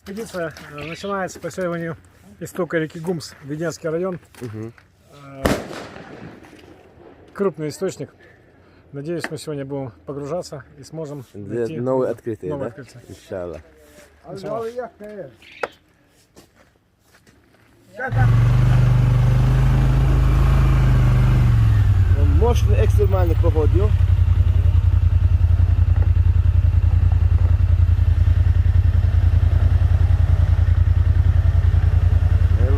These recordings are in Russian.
Экспедиция начинается по исследованию истока реки Гумс, Веденский район. Крупный источник. Надеюсь, мы сегодня будем погружаться и сможем найти новые открытия, новые да? открытия. Иншаллах. Мощный экстремальный погодил.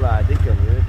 Ладно, камеры.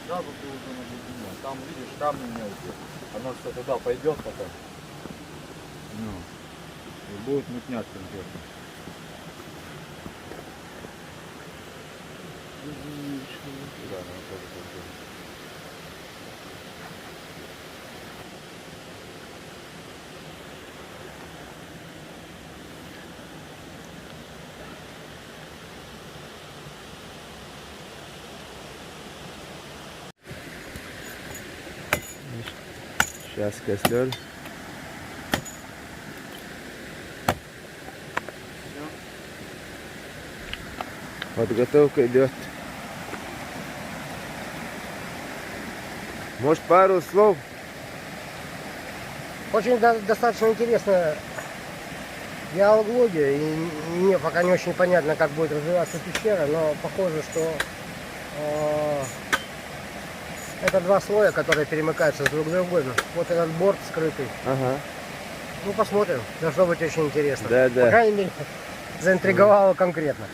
Сразу ты уже на глубине. Там видишь камни мелкие. Оно все туда пойдет потом. Ну. И будет мутнять конкретно. Да, надо тоже пойдет. Сейчас костер. Подготовка идет. Может, пару слов? Очень достаточно интересная геология, и мне пока не очень понятно, как будет развиваться пещера, но похоже, что это два слоя, которые перемыкаются друг с другом. Вот этот борт скрытый. Ага. Ну, посмотрим. Должно быть очень интересно. Да, да. По крайней мере, заинтриговало конкретно.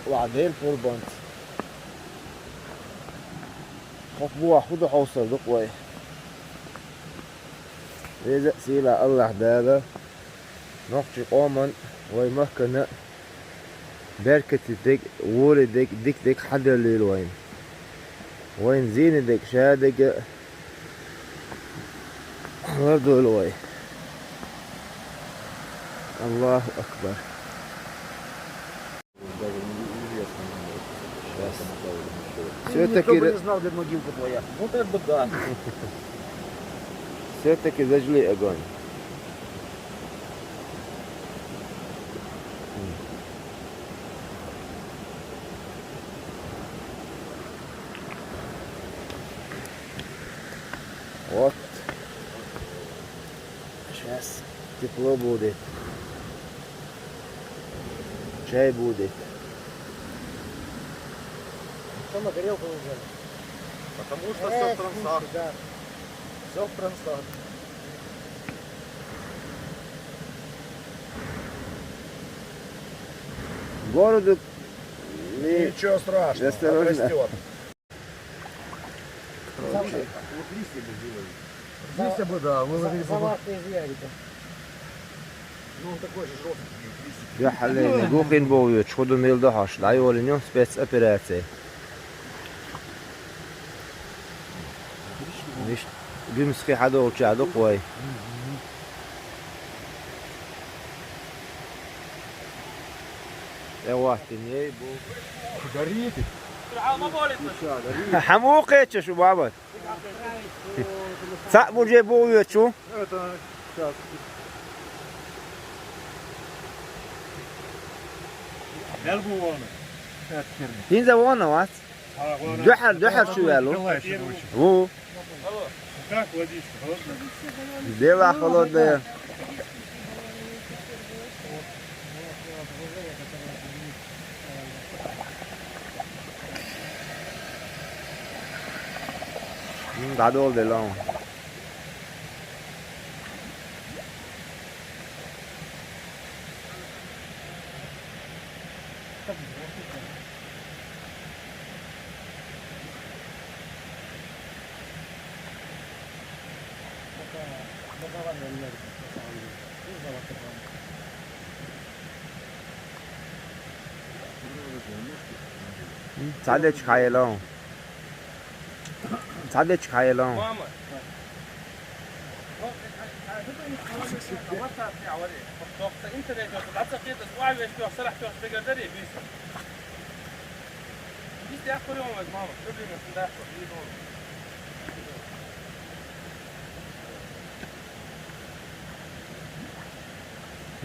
وبعدين فوربانت خطبوها خدوا حوصل دقوي إذا سيلا الله دادا نقشي قوما ويمكن بركة ديك ولدك ديك حد الليل وين زين ديك شادك برضو الوي الله أكبر. Никто бы не знал, где могилка твоя. Ну так бы да. Все-таки зажгли огонь. Вот. Сейчас тепло будет. Чай будет. Что мы горелку взяли? Потому что все в трансах. Да. Все в трансах. Городу Ничего страшного. Осторожно. Отрастет. Вот листья бы сделали. Листья бы, да, выложили бы. Салатные из ярика. Ну он такой же жесткий. يا حليني قوقين بويوش خدوا ميل دهاش لا يولنيو سبيس أبيراتي مش بيمسكي حدا وتشعدو قوي يا واحد Горит. حموقي شو بابا Це буде боючу. Это сейчас. Він за вона вас. Дюхер шуялу. Во. Как водичка? Холодная? Дела холодная. đã đô để lòng Sadece çıkayalım. Sadece çıkayalım.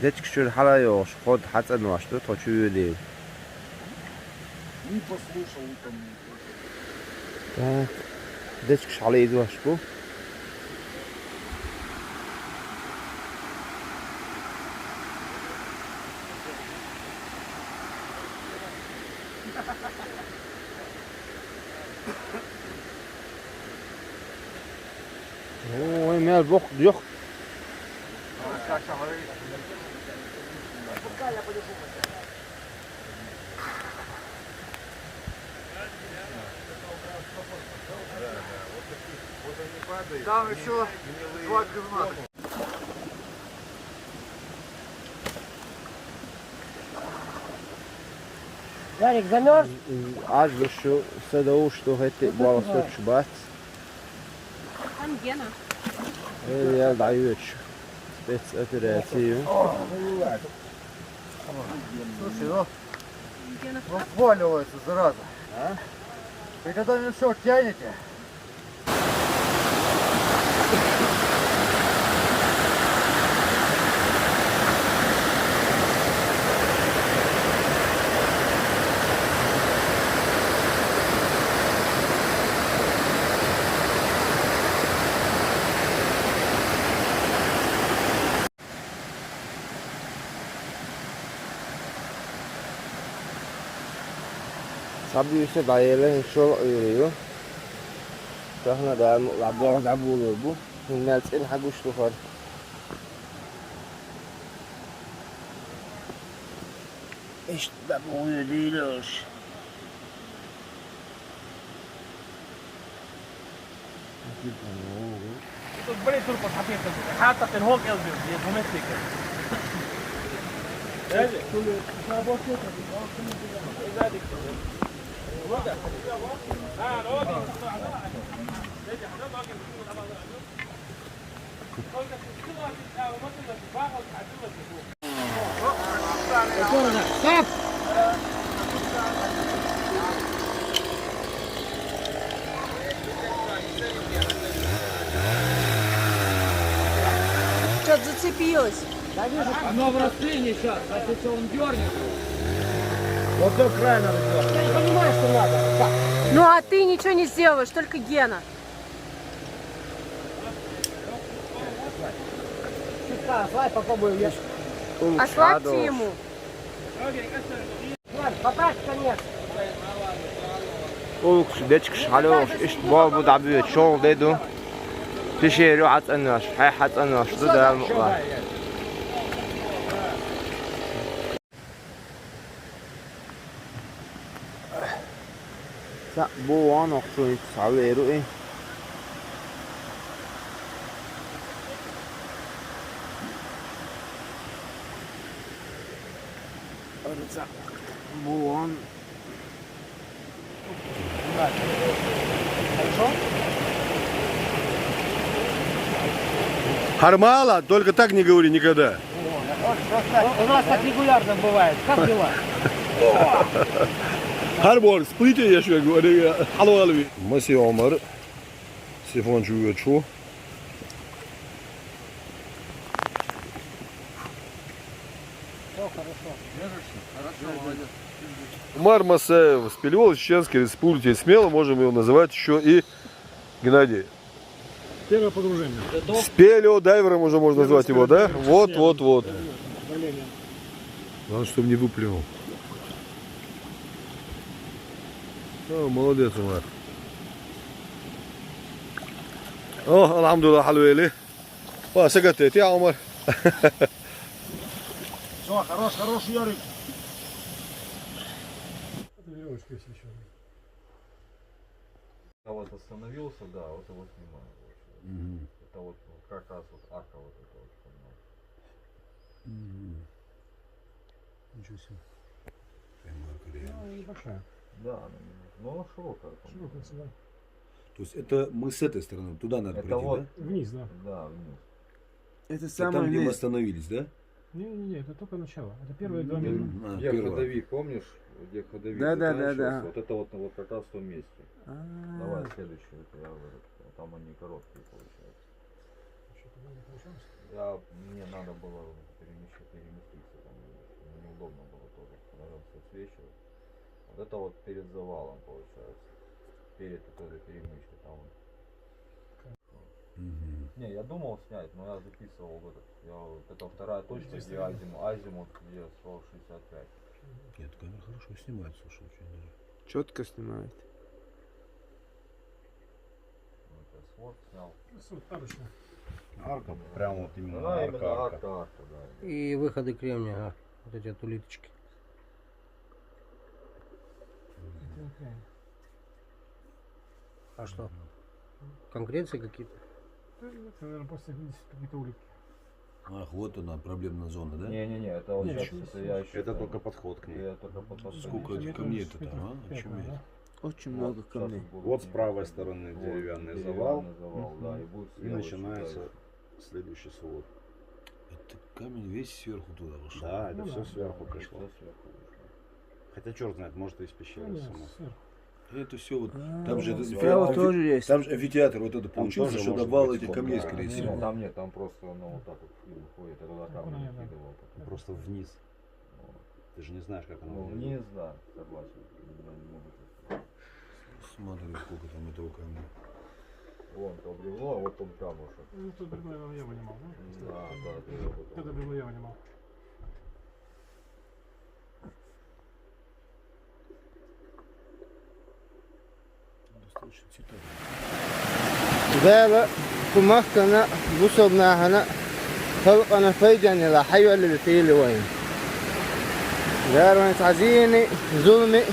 Дечки шүр халаа ёош, ход хацан башту, то чуюлээ. Не послушал там. Так. Дечки шалаа идвашку. Ой, мел бок yok. Там еще два говна. Ярик, замерз? Аж şu sadau что это было сочбат. Там Гена. Я даю спецоперацию. Слушай, ну Гена. вваливается, зараза. А? Вы когда мешок тянете? Sabi işte dayayla şol ayırıyor. Tahna da labor olur bu. Nels el haguş tuhar. İşte bu değilmiş. Тут بڑے تربط حقيقة حاطة الهوك قلبي دوميستيك Что-то зацепилось. Оно в растлении сейчас, а если он дернет. Вот так правильно надо. Я не понимаю, что надо. Так, Ну а ты ничего не сделаешь, только Гена. чутка, слай, попробуем. Я... Ослабьте ему. Слай, поправь конец. O dečki şalıyor. İşte bu da büyük şol dedi. Pişiriyor atınlar. Hay atınlar. Şu da almışlar. Sa bu an okçu sağlıyor. Bu an Хармала, только так не говори никогда. У нас так регулярно бывает. Как дела? Har bor splitje yaşıyor. Halı Masi Omar Стефан чует, что? Умар Масаев, Спелеол, Чеченской Республики. Смело можем его называть еще и Геннадий. Первое погружение. Спелеодайвером уже можно назвать его, да? Вот. Давление. Главное, чтобы не выплюнул. О, молодец, Умар. О, алхамдулилlah, халуэли. О, сагатет, я, Умар. Все, хорош, Ярик. Это веревочка есть еще. Я вот остановился, да, вот его снимаю. Вот. Это вот как раз вот арка вот эта вот, понимаешь. Ничего себе. Ну, небольшая. Да, ну она широкая. по-моему. Широкая всегда. То есть это мы с этой стороны, туда надо Это пройти, вот, да? Вниз, да. да, вниз. Это Это там, где мы остановились, да? Не, это только начало. Это первые 2 метра. Где первое. ходовик, помнишь? Где ходовик Да. заканчивался? Вот это вот как раз в том месте. Давай следующий. Вот я говорю, там они короткие получаются. Мне надо было переместиться, там неудобно было тоже, когда все свечивать. Вот это вот перед завалом получается. Перед этой перемычкой там. Не, я думал снять, но я записывал в этот. Вот это вторая точка, где азимут, где 165. Нет, камера хорошо снимает, слушай, очень даже. Четко снимает. Вот я свод снял. Арочная. Арка, прям вот именно Да, именно арка, да. И выходы кремния, вот эти вот улиточки. А что? Конкуренции какие-то? Это, наверное, после какие-то улитки. Ах, вот она, проблемная зона, да? Не, это вот Не, сейчас, еще это я еще. Это только подход к ней. Я только подход. Сколько этих камней-то там, а? Очуметь. Очень много камней. Вот с правой стороны деревянный завал, да, и будет и слева начинается сюда. следующий свод. Это камень весь сверху туда вошел. Да, это Ну все да. сверху пришло. Всё сверху вышло. Хотя черт знает, может и из пещеры Нет, само. сверху. Это все вот, там же Справа тоже есть. там же амфитеатр вот это получился, тоже что может добавил быть этих вход, камней, да. скорее Нет, всего. там просто оно вот так вот выходит, я туда камни Понятно. накидывал. потом. Просто вниз. Ты же не знаешь, как оно Ну, выглядит. вниз, да, согласен. Я не могу так. Смотри, сколько там этого камня. Вон то бревно, а вот он камушек. Ну, тут бревно я вынимал, да? Да, Это бревно я вынимал. Достаточно цветов. ده تمكن بصبنا هنا خلقنا فيجن إلى حي اللي بتيلي وين دار وين تعزيني ظلمي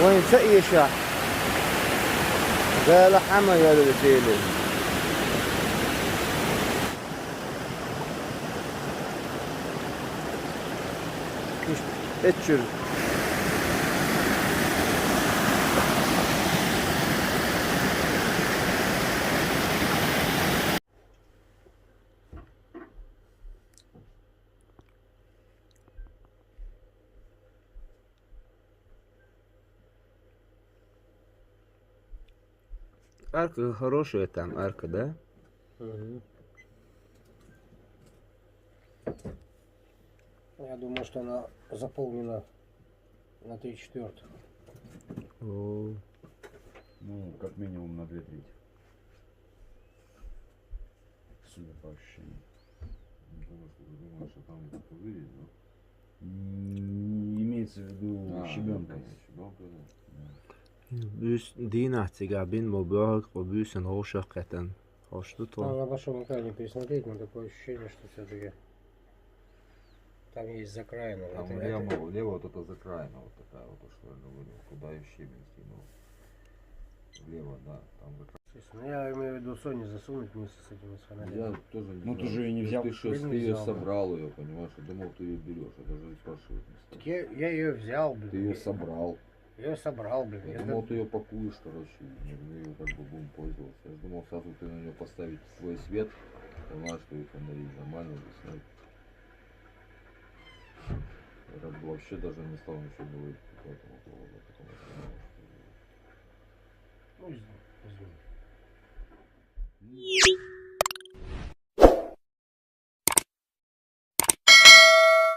وين سقي شاح ده لحمة يا اللي بتيلي اتشر Арка хорошая там, арка, да? Я думаю, что она заполнена на 3/4. О, Ну, как минимум на 2/3. Судя по ощущениям. Думаю, что там где-то вырез, да? Имеется в виду щебенка. Щебенка, да. Bus динахтига бин мобарк по бюсен рошахкатен. А что Там то? на большом экране пересмотреть, но такое ощущение, что все-таки там есть закраина. Там лево вот это закраина, вот такая вот, что я говорил, куда я щебень скинул. Влево, да, там закраина. Ну, я имею в виду Sony засунуть вместе с этими с фонарями. Я тоже не Ну, знаю. ты же её не взял. Ты, что, Я не ты ее взял, да. собрал ее, понимаешь? Я думал, ты ее берешь. Я даже спрашивать не стал. Так я ее взял, блин. Ты ее собрал. Я ее собрал, блин. Я думал, ты ее пакуешь, короче, и мы ее как бы будем пользоваться. Я думал, сразу ты на нее поставить свой свет, понимаешь, что ее фонари нормально снять. Я как бы вообще даже не стал ничего говорить по этому поводу, потому что, Ну, извини. Нет.